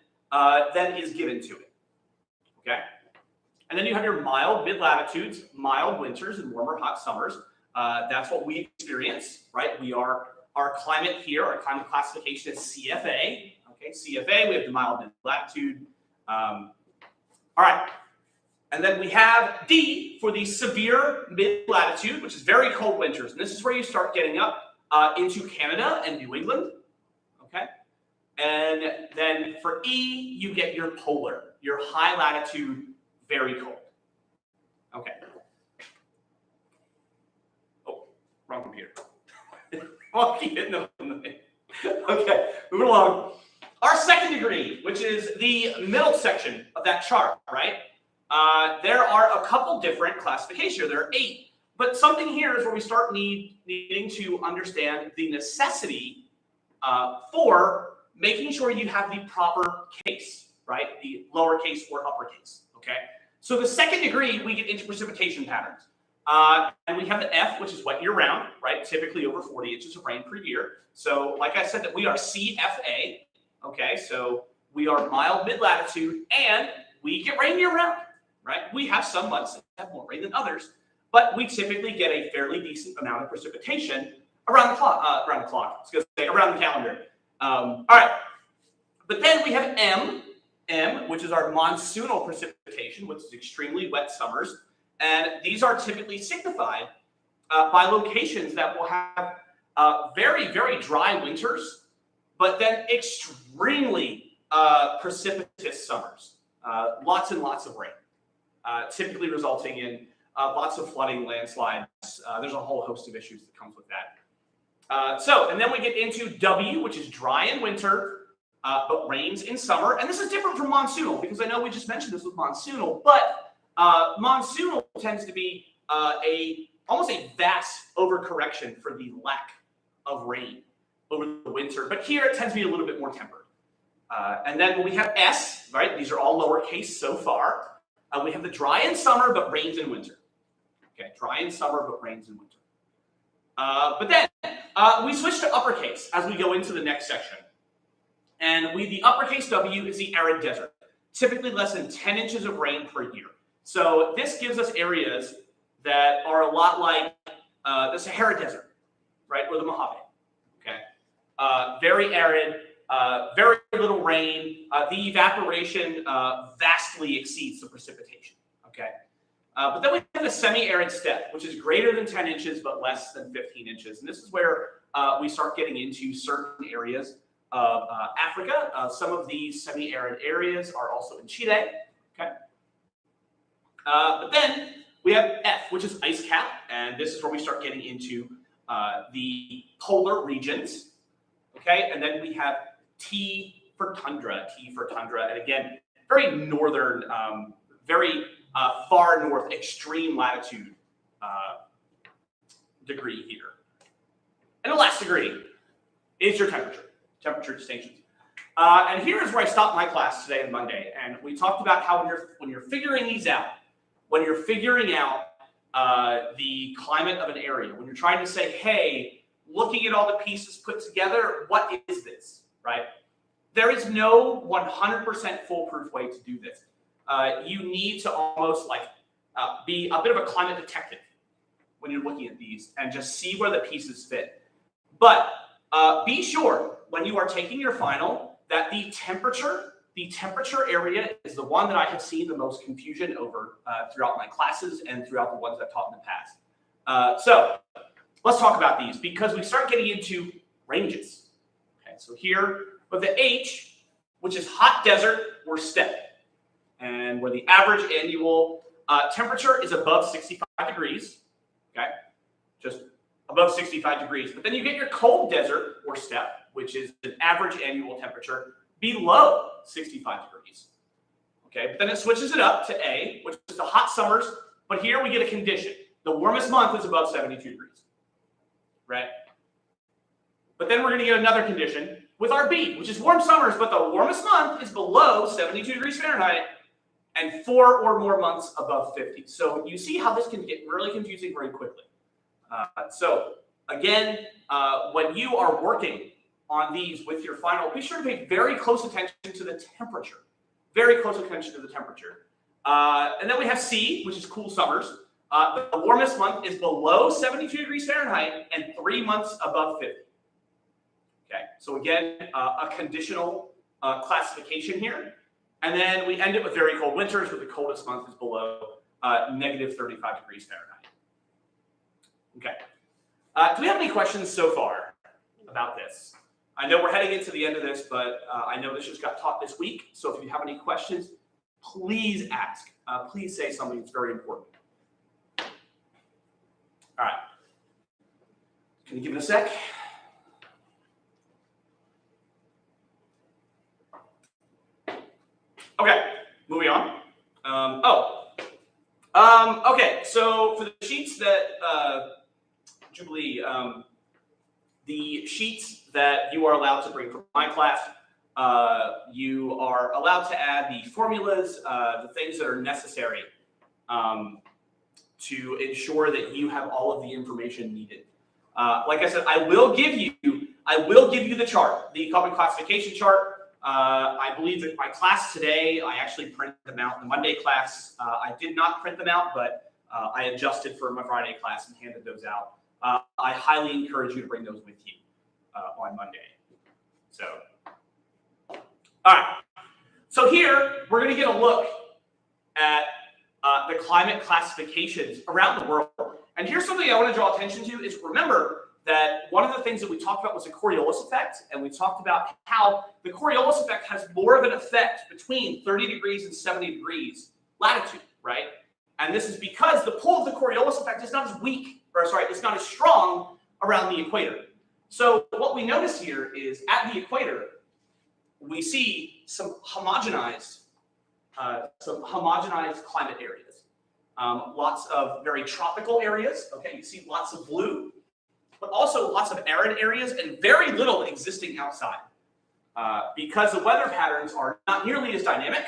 than is given to it, okay? And then you have your mild mid-latitudes, mild winters, and warmer hot summers. That's what we experience, right? Our climate here, our climate classification is CFA, okay? CFA, we have the mild mid-latitude. All right. And then we have D for the severe mid-latitude, which is very cold winters. And this is where you start getting up into Canada and New England, okay? And then for E, you get your polar, your high latitude, very cold. Okay. Oh, wrong computer. I'll keep hitting them. Okay, moving along. Our 2nd degree, which is the middle section of that chart, right? There are a couple different classifications. There are 8. But something here is where we start needing to understand the necessity for making sure you have the proper case, right? The lowercase or uppercase, okay? So the 2nd degree, we get into precipitation patterns. And we have the F, which is wet year-round, right? Typically over 40 inches of rain per year. So like I said, that we are CFA, okay? So we are mild mid-latitude, and we get rain year-round, right? We have some months that have more rain than others, but we typically get a fairly decent amount of precipitation around the clock. I was going to say around the calendar. All right, but then we have M, which is our monsoonal precipitation, which is extremely wet summers. And these are typically signified by locations that will have very, very dry winters, but then extremely precipitous summers. Lots and lots of rain, typically resulting in lots of flooding, landslides. There's a whole host of issues that comes with that. And then we get into W, which is dry in winter, but rains in summer. And this is different from monsoonal, because I know we just mentioned this with monsoonal, but monsoonal tends to be almost a vast overcorrection for the lack of rain over the winter. But here it tends to be a little bit more tempered. And then when we have S, right, these are all lowercase so far. We have the dry in summer, but rains in winter. Okay, dry in summer, but rains in winter. But then we switch to uppercase as we go into the next section. And the uppercase W is the arid desert, typically less than 10 inches of rain per year. So this gives us areas that are a lot like the Sahara Desert, right, or the Mojave, okay? Very arid, very little rain. The evaporation vastly exceeds the precipitation, okay? But then we have the semi-arid steppe, which is greater than 10 inches but less than 15 inches. And this is where we start getting into certain areas of Africa. Some of these semi-arid areas are also in Chile, okay? But then we have F, which is ice cap, and this is where we start getting into the polar regions, okay? And then we have T for tundra, and again, very northern, very far north, extreme latitude degree here. And the last degree is your temperature distinctions. And here is where I stopped my class today on Monday, and we talked about how when you're figuring these out, when you're figuring out the climate of an area, when you're trying to say, hey, looking at all the pieces put together, what is this, right? There is no 100% foolproof way to do this. You need to almost like be a bit of a climate detective when you're looking at these and just see where the pieces fit. But be sure when you are taking your final that the temperature area is the one that I have seen the most confusion over throughout my classes and throughout the ones I've taught in the past. So let's talk about these because we start getting into ranges. Okay, so here with the H, which is hot desert or steppe, and where the average annual temperature is above 65 degrees, okay, just above 65 degrees. But then you get your cold desert or steppe, which is an average annual temperature below 65 degrees. Okay, but then it switches it up to A, which is the hot summers, but here we get a condition. The warmest month is above 72 degrees, right? But then we're going to get another condition with our B, which is warm summers, but the warmest month is below 72 degrees Fahrenheit and 4 or more months above 50. So you see how this can get really confusing very quickly. So again, when you are working on these with your final, be sure to pay very close attention to the temperature. Very close attention to the temperature. And then we have C, which is cool summers. The warmest month is below 72 degrees Fahrenheit and 3 months above 50. Okay, so again, a conditional classification here. And then we end it with very cold winters, where the coldest month is below negative 35 degrees Fahrenheit. Okay. Do we have any questions so far about this? I know we're heading into the end of this, but I know this just got taught this week. So if you have any questions, please ask. Please say something that's very important. All right. Can you give it a sec? Okay, moving on. Okay, so for the sheets that, Jubilee, the sheets that you are allowed to bring from my class, you are allowed to add the formulas, the things that are necessary to ensure that you have all of the information needed. Like I said, I will give you the chart, the common classification chart. I believe that my class today, I actually printed them out. The Monday class, I did not print them out, but I adjusted for my Friday class and handed those out. I highly encourage you to bring those with you on Monday. So, all right. So here, we're going to get a look at the climate classifications around the world. And here's something I want to draw attention to is remember that one of the things that we talked about was the Coriolis effect, and we talked about how the Coriolis effect has more of an effect between 30 degrees and 70 degrees latitude, right? And this is because the pull of the Coriolis effect is not as weak, or sorry, it's not as strong around the equator. So what we notice here is at the equator, we see some homogenized climate areas. Lots of very tropical areas, okay? You see lots of blue, but also lots of arid areas and very little existing outside because the weather patterns are not nearly as dynamic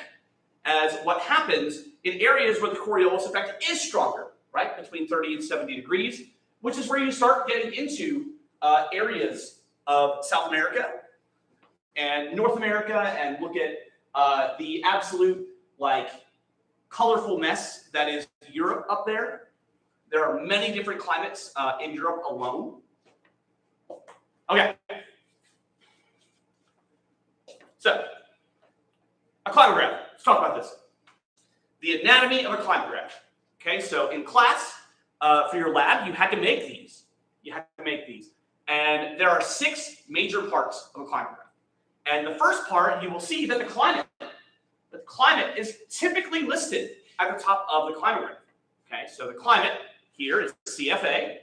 as what happens in areas where the Coriolis effect is stronger, right? Between 30 and 70 degrees. which is where you start getting into areas of South America and North America, and look at the absolute like colorful mess that is Europe up there. There are many different climates in Europe alone. Okay. So, a climate graph. Let's talk about this. The anatomy of a climate graph. Okay, so in class, for your lab, you had to make these. You had to make these. And there are 6 major parts of a climate graph. And the first part, you will see that the climate is typically listed at the top of the climate graph. Okay, so the climate here is CFA,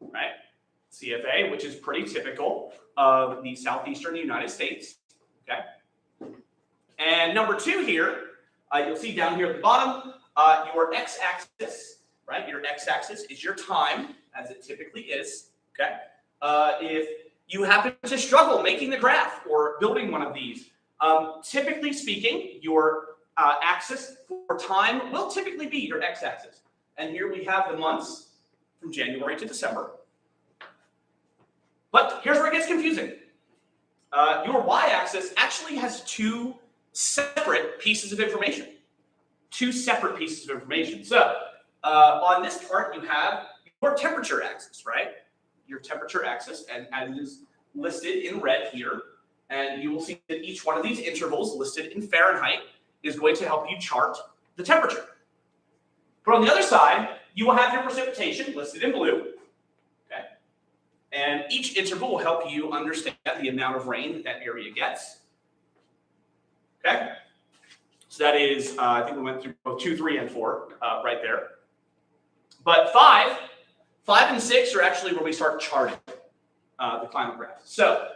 right? CFA, which is pretty typical of the southeastern United States. Okay. And number 2 here, you'll see down here at the bottom, your x-axis, right? Your x-axis is your time, as it typically is. Okay. If you happen to struggle making the graph or building one of these, typically speaking, your axis for time will typically be your x-axis. And here we have the months from January to December. But here's where it gets confusing. Your y-axis actually has 2 separate pieces of information. 2 separate pieces of information. So on this part, you have your temperature axis, right? Your temperature axis, and as it is listed in red here, and you will see that each one of these intervals listed in Fahrenheit is going to help you chart the temperature. But on the other side, you will have your precipitation listed in blue. Okay? And each interval will help you understand the amount of rain that that area gets. Okay? So that is, I think we went through both 2, 3, and 4 right there. But 5 and 6 are actually where we start charting the climate graph. So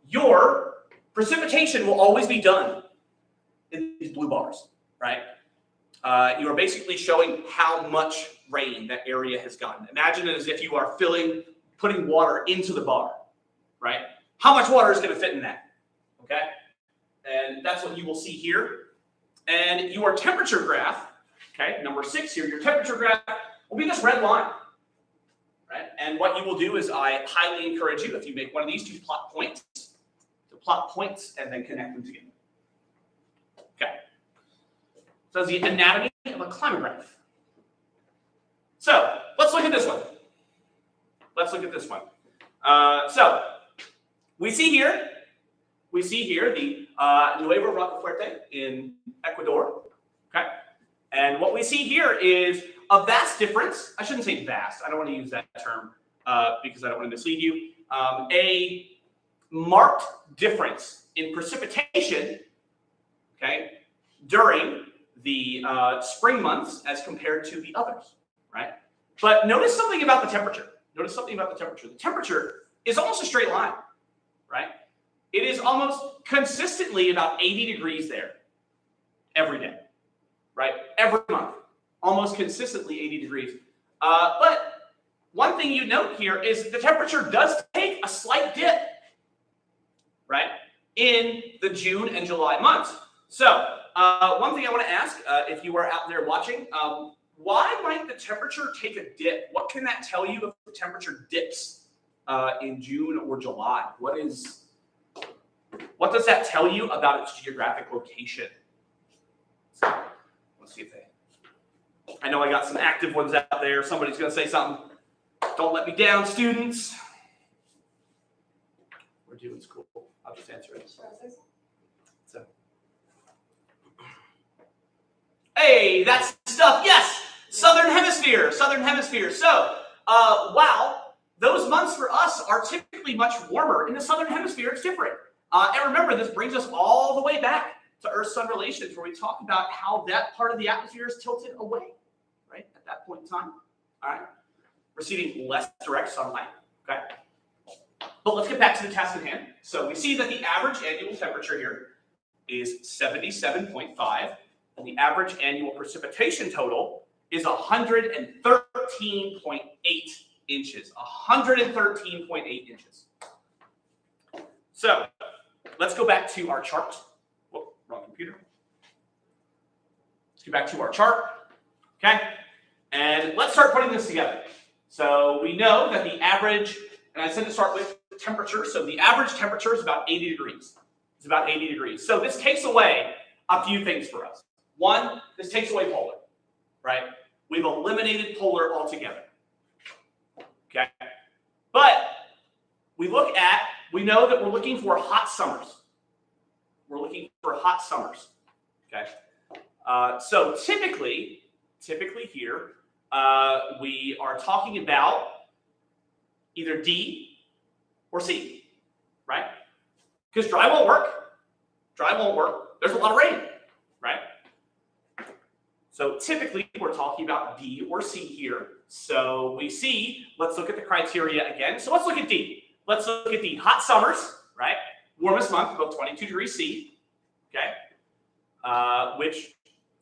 your precipitation will always be done in these blue bars, right? You are basically showing how much rain that area has gotten. Imagine it as if you are putting water into the bar, right? How much water is going to fit in that, okay? And that's what you will see here. And your temperature graph, okay, number 6 here, your temperature graph will be this red line, right? And what you will do is I highly encourage you, if you make one of these, to plot points and then connect them together. Okay. So that's the anatomy of a climate graph. So let's look at this one. So we see here the Nuevo Rocafuerte in Ecuador. Okay. And what we see here is a vast difference. I shouldn't say vast. I don't want to use that term because I don't want to mislead you. A marked difference in precipitation, okay, during the spring months as compared to the others, right? But notice something about the temperature. The temperature is almost a straight line, right? It is almost consistently about 80 degrees there every day, right? Every month, almost consistently 80 degrees. But one thing you note here is the temperature does take a slight dip, right, in the June and July months. So one thing I want to ask, if you are out there watching, why might the temperature take a dip? What can that tell you if the temperature dips in June or July? What does that tell you about its geographic location? So, let's see if I know I got some active ones out there. Somebody's going to say something. Don't let me down, students. We're doing school. I'll just answer it. So, hey, that's stuff. Yes, Southern Hemisphere. So, wow, those months for us are typically much warmer. In the Southern Hemisphere, it's different. And remember, this brings us all the way back to Earth-Sun relations, where we talk about how that part of the atmosphere is tilted away, right, at that point in time. All right, receiving less direct sunlight. Okay. But let's get back to the task at hand. So we see that the average annual temperature here is 77.5, and the average annual precipitation total is 113.8 inches. 113.8 inches. So let's go back to our chart. Whoop, wrong computer. Let's get back to our chart. Okay. And let's start putting this together. So we know that the average, and I said to start with temperature, so the average temperature is about 80 degrees. It's about 80 degrees. So this takes away a few things for us. One, this takes away polar, right? We've eliminated polar altogether. Okay? But we know that we're looking for hot summers. We're looking for hot summers. Okay? So typically here, we are talking about either D or C, right? Because dry won't work. Dry won't work. There's a lot of rain, right? So typically we're talking about D or C here. So we see, let's look at the criteria again. So let's look at D. Let's look at D. Hot summers, right? Warmest month, about 22 degrees C, okay? Which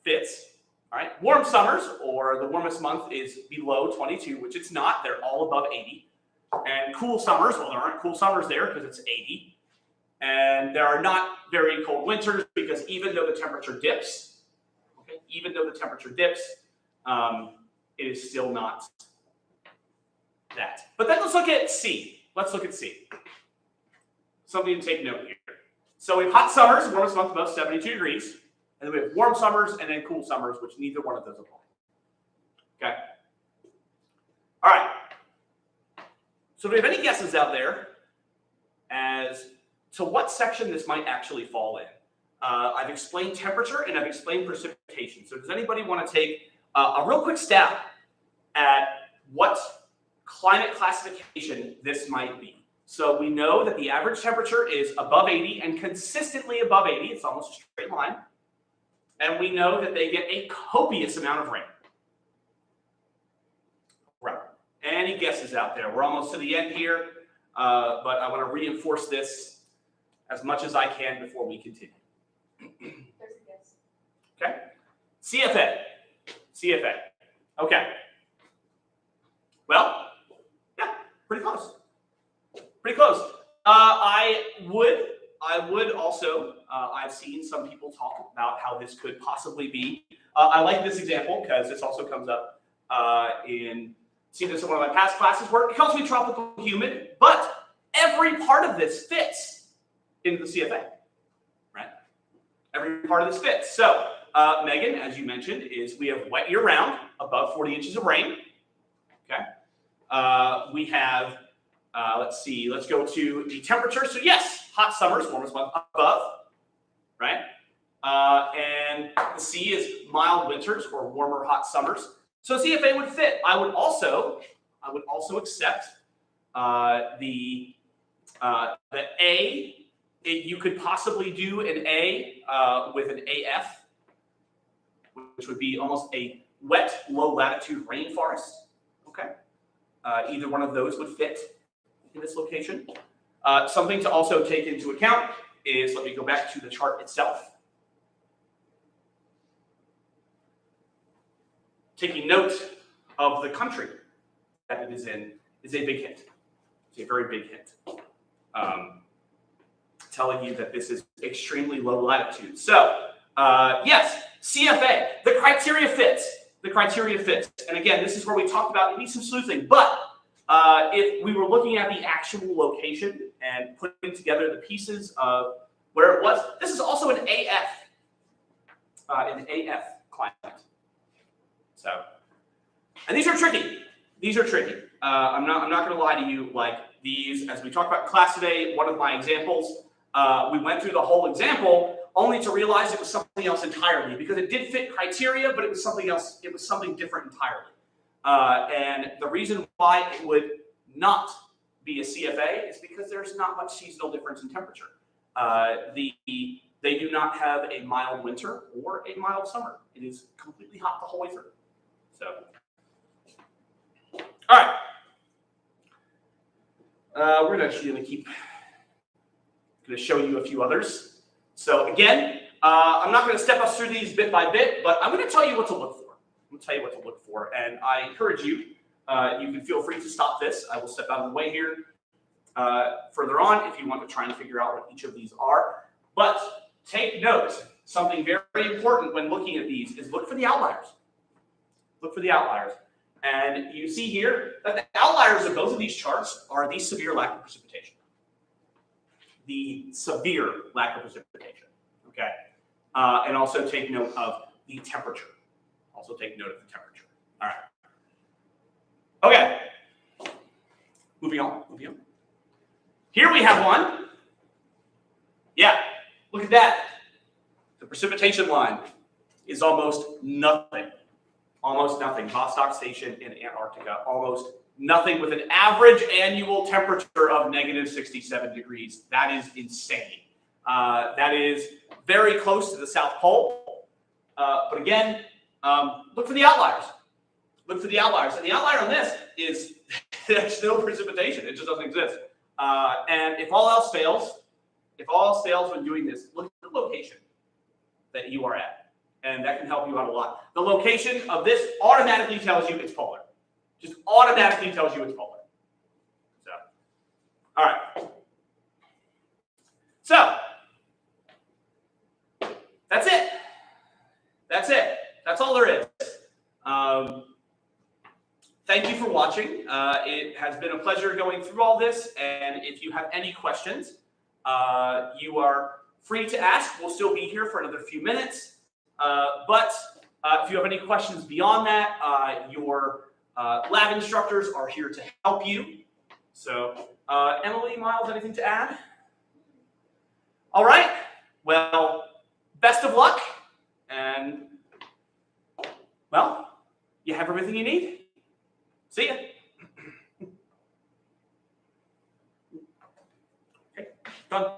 fits. All right, warm summers, or the warmest month is below 22, which it's not. They're all above 80. And cool summers, well, there aren't cool summers there because it's 80. And there are not very cold winters because even though the temperature dips, okay, even though the temperature dips, it is still not that. But then let's look at C. Let's look at C. Something to take note here. So we have hot summers, warmest month above 72 degrees. And then we have warm summers and then cool summers, which neither one of those apply. Okay? All right. So do we have any guesses out there as to what section this might actually fall in? I've explained temperature and I've explained precipitation. So does anybody want to take a real quick stab at what climate classification this might be? So we know that the average temperature is above 80 and consistently above 80. It's almost a straight line. And we know that they get a copious amount of rain. Right. Any guesses out there? We're almost to the end here, but I want to reinforce this as much as I can before we continue.
There's a guess.
Okay. CFA. CFA. Okay. Well, yeah, pretty close. Pretty close. I would also, I've seen some people talk about how this could possibly be. I like this example because this also comes up seen this in one of my past classes where it calls me tropical humid, but every part of this fits into the CFA, right? Every part of this fits. So, Megan, as you mentioned, we have wet year round, above 40 inches of rain, okay? We have, let's see, let's go to the temperature. So yes, hot summers, warmest month above, right? And the C is mild winters or warmer hot summers. So CFA would fit. I would also accept the A. You could possibly do an A with an AF, which would be almost a wet, low latitude rainforest. Okay, either one of those would fit in this location. Something to also take into account is, let me go back to the chart itself. Taking note of the country that it is in is a big hint. It's a very big hint. Telling you that this is extremely low latitude. So, yes, CFA, the criteria fits. The criteria fits. And again, this is where we talked about maybe some sleuthing, but if we were looking at the actual location and putting together the pieces of where it was, this is also an AF climate. So, and these are tricky. These are tricky. I'm not going to lie to you. Like these, as we talked about in class today, one of my examples, we went through the whole example only to realize it was something else entirely because it did fit criteria, but it was something else. It was something different entirely. And the reason why it would not be a CFA is because there's not much seasonal difference in temperature. They do not have a mild winter or a mild summer. It is completely hot the whole way through. So, all right. We're actually going to show you a few others. So again, I'm not going to step us through these bit by bit, but I'm going to tell you what to look for. I'm going to tell you what to look for, and I encourage you. You can feel free to stop this. I will step out of the way here further on if you want to try and figure out what each of these are. But take note. Something very important when looking at these is look for the outliers. Look for the outliers. And you see here that the outliers of both of these charts are the severe lack of precipitation. The severe lack of precipitation, okay? And also take note of the temperature. Also take note of the temperature. All right. Okay. Moving on. Here we have one. Yeah, look at that. The precipitation line is almost nothing. Almost nothing. Vostok Station in Antarctica, almost nothing, with an average annual temperature of negative 67 degrees. That is insane. That is very close to the South Pole. But again, look for the outliers. Look for the outliers. And the outlier on this is there's no precipitation. It just doesn't exist. And if all else fails when doing this, look at the location that you are at. And that can help you out a lot. The location of this automatically tells you it's polar. Just automatically tells you it's polar. So, all right. So, that's it. That's it. That's all there is. Thank you for watching. It has been a pleasure going through all this. And if you have any questions, you are free to ask. We'll still be here for another few minutes. But if you have any questions beyond that, your lab instructors are here to help you. So, Emily, Miles, anything to add? All right. Well, best of luck. And, well, you have everything you need. See ya. Okay, done.